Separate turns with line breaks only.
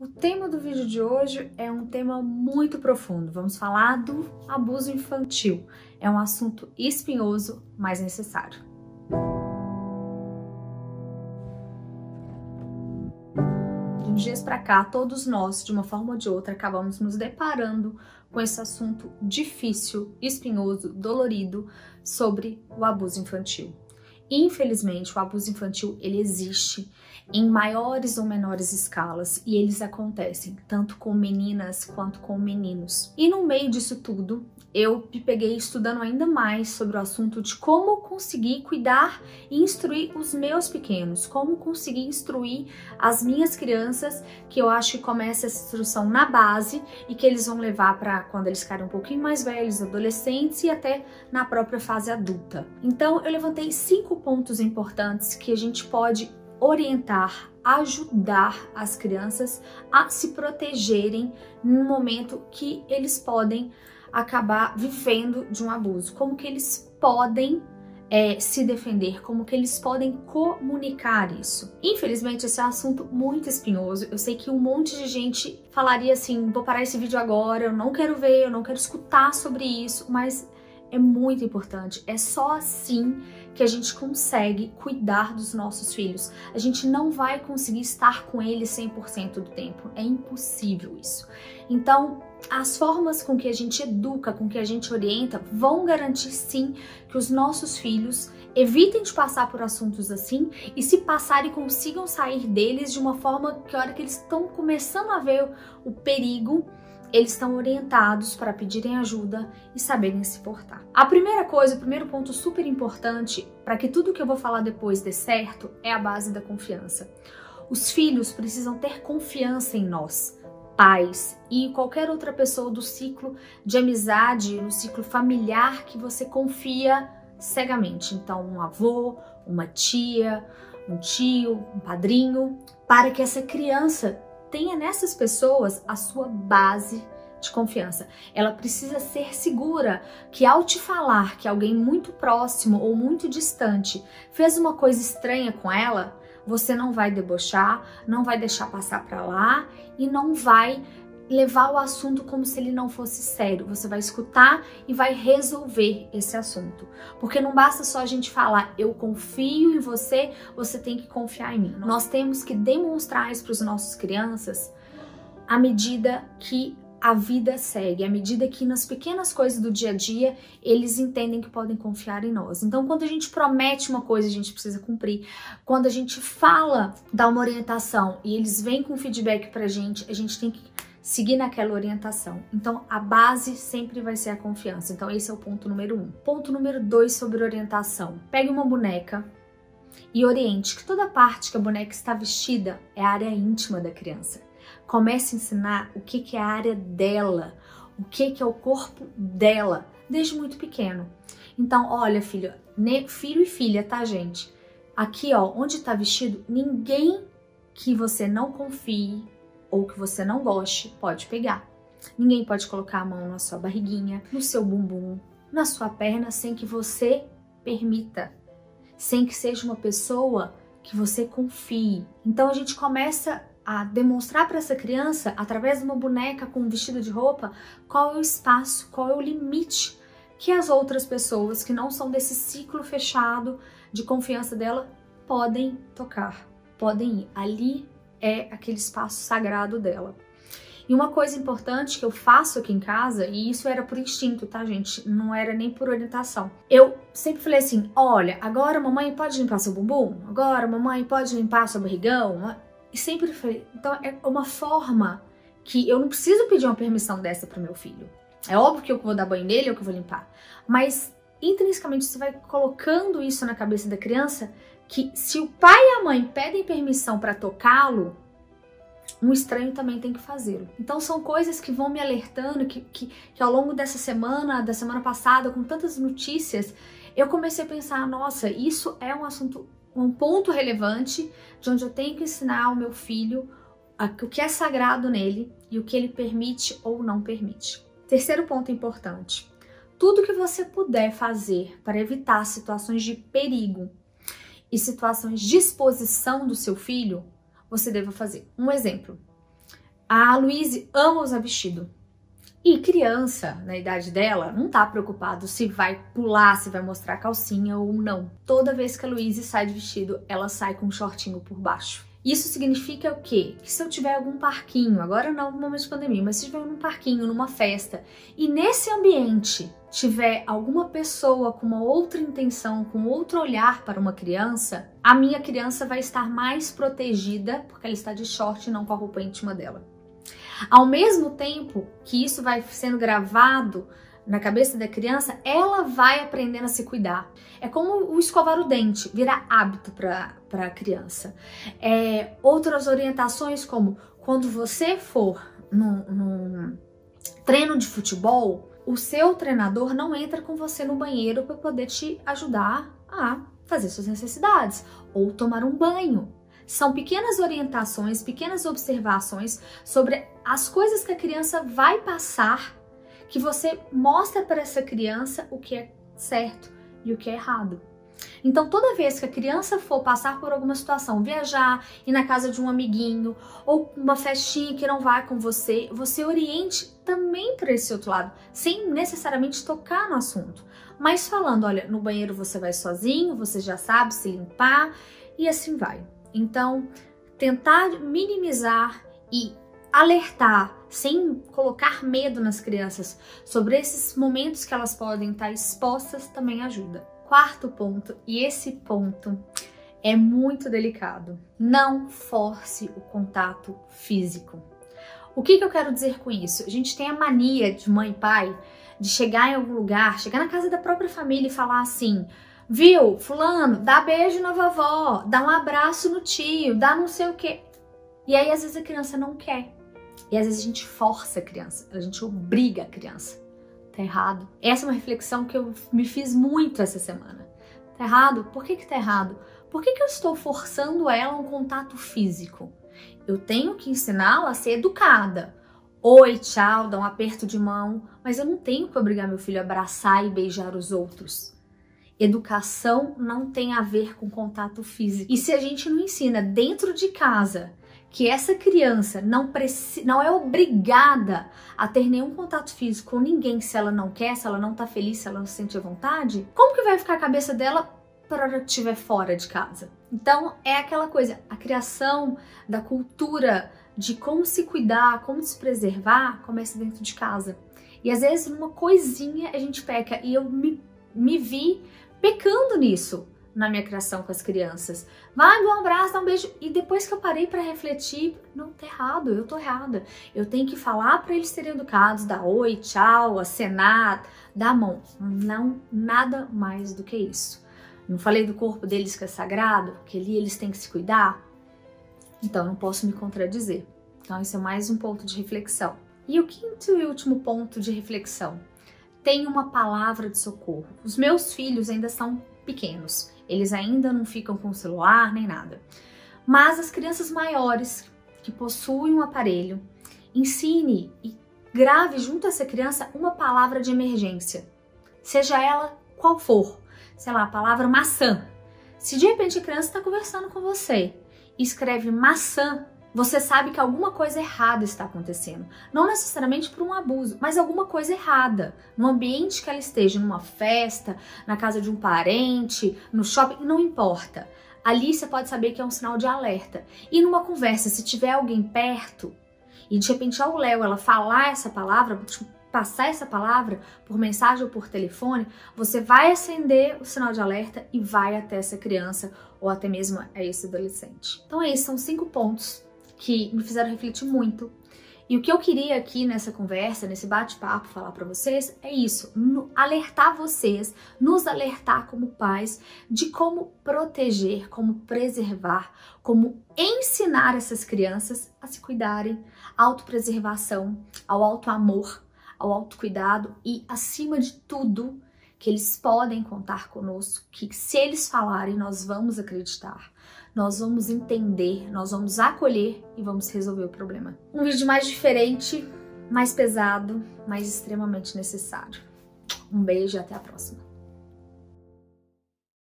O tema do vídeo de hoje é um tema muito profundo. Vamos falar do abuso infantil. É um assunto espinhoso, mas necessário. De uns dias para cá, todos nós, de uma forma ou de outra, acabamos nos deparando com esse assunto difícil, espinhoso, dolorido sobre o abuso infantil. Infelizmente, o abuso infantil, ele existe em maiores ou menores escalas e eles acontecem tanto com meninas quanto com meninos. E no meio disso tudo, eu me peguei estudando ainda mais sobre o assunto de como conseguir cuidar e instruir os meus pequenos, como conseguir instruir as minhas crianças, que eu acho que começa essa instrução na base e que eles vão levar para quando eles ficarem um pouquinho mais velhos, adolescentes e até na própria fase adulta. Então eu levantei 5 pontos importantes que a gente pode orientar, ajudar as crianças a se protegerem no momento que eles podem acabar vivendo de um abuso, como que eles podem se defender, como que eles podem comunicar isso. Infelizmente, esse é um assunto muito espinhoso. Eu sei que um monte de gente falaria assim, vou parar esse vídeo agora, eu não quero ver, eu não quero escutar sobre isso, mas é muito importante. É só assim que a gente consegue cuidar dos nossos filhos. A gente não vai conseguir estar com eles 100% do tempo. É impossível isso. Então, as formas com que a gente educa, com que a gente orienta, vão garantir sim que os nossos filhos evitem de passar por assuntos assim e se passarem consigam sair deles de uma forma que a hora que eles estão começando a ver o perigo, eles estão orientados para pedirem ajuda e saberem se portar. A primeira coisa, o primeiro ponto super importante para que tudo que eu vou falar depois dê certo é a base da confiança. Os filhos precisam ter confiança em nós, pais e qualquer outra pessoa do ciclo de amizade, no ciclo familiar que você confia cegamente. Então, um avô, uma tia, um tio, um padrinho, para que essa criança tenha nessas pessoas a sua base de confiança. Ela precisa ser segura que ao te falar que alguém muito próximo ou muito distante fez uma coisa estranha com ela, você não vai debochar, não vai deixar passar para lá e não vai levar o assunto como se ele não fosse sério. Você vai escutar e vai resolver esse assunto. Porque não basta só a gente falar, eu confio em você, você tem que confiar em mim. Nós temos que demonstrar isso para os nossos crianças à medida que a vida segue, à medida que nas pequenas coisas do dia a dia eles entendem que podem confiar em nós. Então, quando a gente promete uma coisa, a gente precisa cumprir. Quando a gente fala, dá uma orientação e eles vêm com feedback pra gente, a gente tem que seguir naquela orientação. Então, a base sempre vai ser a confiança. Então, esse é o ponto número 1. Ponto número 2 sobre orientação. Pegue uma boneca e oriente que toda parte que a boneca está vestida é a área íntima da criança. Comece a ensinar o que é a área dela, o que é o corpo dela, desde muito pequeno. Então, olha, filho e filha, tá, gente? Aqui, ó, onde tá vestido, ninguém que você não confie ou que você não goste, pode pegar. Ninguém pode colocar a mão na sua barriguinha, no seu bumbum, na sua perna, sem que você permita, sem que seja uma pessoa que você confie. Então a gente começa a demonstrar para essa criança, através de uma boneca com um vestido de roupa, qual é o espaço, qual é o limite que as outras pessoas que não são desse ciclo fechado de confiança dela podem tocar, podem ir. Ali é aquele espaço sagrado dela. E uma coisa importante que eu faço aqui em casa, e isso era por instinto, tá, gente? Não era nem por orientação. Eu sempre falei assim, olha, agora mamãe pode limpar seu bumbum? Agora mamãe pode limpar seu barrigão? E sempre falei, então é uma forma que eu não preciso pedir uma permissão dessa pro meu filho. É óbvio que eu vou dar banho nele, eu que vou limpar. Mas, intrinsecamente, você vai colocando isso na cabeça da criança, que se o pai e a mãe pedem permissão para tocá-lo, um estranho também tem que fazê-lo. Então são coisas que vão me alertando, que ao longo dessa semana, da semana passada, com tantas notícias, eu comecei a pensar, nossa, isso é um assunto, um ponto relevante, de onde eu tenho que ensinar ao meu filho o que é sagrado nele e o que ele permite ou não permite. Terceiro ponto importante, tudo que você puder fazer para evitar situações de perigo e situações de exposição do seu filho, você deva fazer. Um exemplo, A Luíse ama usar vestido. E criança, na idade dela, não tá preocupado se vai pular, se vai mostrar a calcinha ou não. Toda vez que a Luíse sai de vestido, ela sai com um shortinho por baixo. Isso significa o quê? Que se eu tiver algum parquinho, agora não no momento de pandemia, mas se tiver num parquinho, numa festa, e nesse ambiente tiver alguma pessoa com uma outra intenção, com outro olhar para uma criança, a minha criança vai estar mais protegida porque ela está de short e não com a roupa íntima dela. Ao mesmo tempo que isso vai sendo gravado na cabeça da criança, ela vai aprendendo a se cuidar. É como o escovar o dente, virar hábito para a criança. Outras orientações como quando você for num treino de futebol, o seu treinador não entra com você no banheiro para poder te ajudar a fazer suas necessidades ou tomar um banho. São pequenas orientações, pequenas observações sobre as coisas que a criança vai passar, que você mostra para essa criança o que é certo e o que é errado. Então, toda vez que a criança for passar por alguma situação, viajar, ir na casa de um amiguinho, ou uma festinha que não vai com você, você oriente também para esse outro lado, sem necessariamente tocar no assunto. Mas falando, olha, no banheiro você vai sozinho, você já sabe se limpar, e assim vai. Então, tentar minimizar e alertar, sem colocar medo nas crianças, sobre esses momentos que elas podem estar expostas também ajuda. Quarto ponto, e esse ponto é muito delicado, não force o contato físico. O que eu quero dizer com isso? A gente tem a mania de mãe e pai de chegar em algum lugar, chegar na casa da própria família e falar assim: viu, fulano, dá beijo na vovó, dá um abraço no tio, dá não sei o quê. E aí às vezes a criança não quer. E às vezes a gente força a criança, a gente obriga a criança. Tá errado. Essa é uma reflexão que eu me fiz muito essa semana. Tá errado? Por que tá errado? Por que eu estou forçando ela a um contato físico? Eu tenho que ensiná-la a ser educada. Oi, tchau, dá um aperto de mão. Mas eu não tenho que obrigar meu filho a abraçar e beijar os outros. Educação não tem a ver com contato físico. E se a gente não ensina dentro de casa que essa criança não é obrigada a ter nenhum contato físico com ninguém se ela não quer, se ela não tá feliz, se ela não se sente à vontade, como que vai ficar a cabeça dela para hora que estiver fora de casa? Então é aquela coisa, a criação da cultura de como se cuidar, como se preservar, começa dentro de casa. E às vezes numa coisinha a gente peca, e eu me vi pecando nisso na minha criação com as crianças. Vai, dá um abraço, dá um beijo. E depois que eu parei para refletir, não, tá errado, eu tô errada. Eu tenho que falar para eles serem educados, dar oi, tchau, acenar, dar a mão. Não, nada mais do que isso. Não falei do corpo deles que é sagrado, que ali eles têm que se cuidar? Então, não posso me contradizer. Então, esse é mais um ponto de reflexão. E o quinto e último ponto de reflexão. Tem uma palavra de socorro. Os meus filhos ainda são pequenos. Eles ainda não ficam com celular nem nada. Mas as crianças maiores que possuem um aparelho, ensine e grave junto a essa criança uma palavra de emergência. Seja ela qual for. Sei lá, a palavra maçã. Se de repente a criança está conversando com você e escreve maçã, você sabe que alguma coisa errada está acontecendo. Não necessariamente por um abuso, mas alguma coisa errada. No ambiente que ela esteja, numa festa, na casa de um parente, no shopping, não importa. Ali você pode saber que é um sinal de alerta. E numa conversa, se tiver alguém perto, e de repente ao Léo ela falar essa palavra, passar essa palavra por mensagem ou por telefone, você vai acender o sinal de alerta e vai até essa criança ou até mesmo a esse adolescente. Então é isso, são 5 pontos que me fizeram refletir muito. E o que eu queria aqui nessa conversa, nesse bate-papo, falar para vocês é isso, alertar vocês, nos alertar como pais de como proteger, como preservar, como ensinar essas crianças a se cuidarem, à autopreservação, ao autoamor, ao autocuidado e, acima de tudo, que eles podem contar conosco, que se eles falarem, nós vamos acreditar. Nós vamos entender, nós vamos acolher e vamos resolver o problema. Um vídeo mais diferente, mais pesado, mas extremamente necessário. Um beijo e até a próxima.